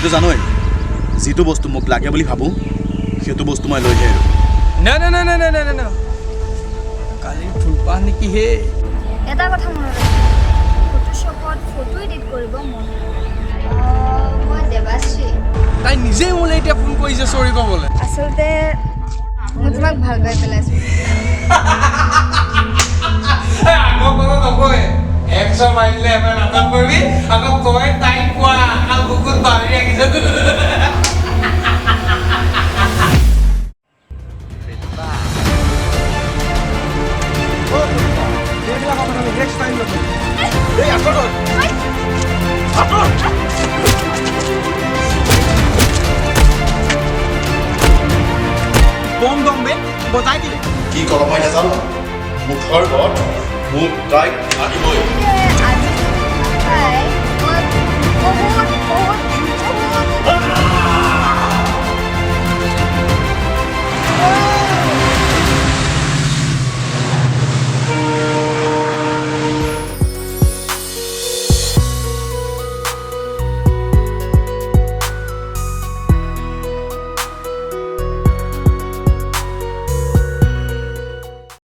মইতো জানোৱেই যিটো বস্তু মোক লাগে বুলি ভাবোঁ সেইটো বস্তু মই লৈহে এৰো না কালি ফুলপাহ নেকি হে এটা কথা মনত ফটোশ্বপত ফটো এডিট কৰিব মন মই দেৱাশ্ৰী তাই নিজেই মোলৈ এতিয়া ফোন কৰিছে চৰি ক'বলৈ আচলতে মই তোমাক ভাল পাই পেলাইছোঁ একশো মাৰিলে এবাৰ নাটক কৰিবি আকৌ তই তাইক কোৱা আৰু বুকুত বান্ধি ৰাখিছে বম দম বে বজাই দিলে কি ক'ব মই নাজানো মুঠৰ ওপৰত মোক তাইক আনিবই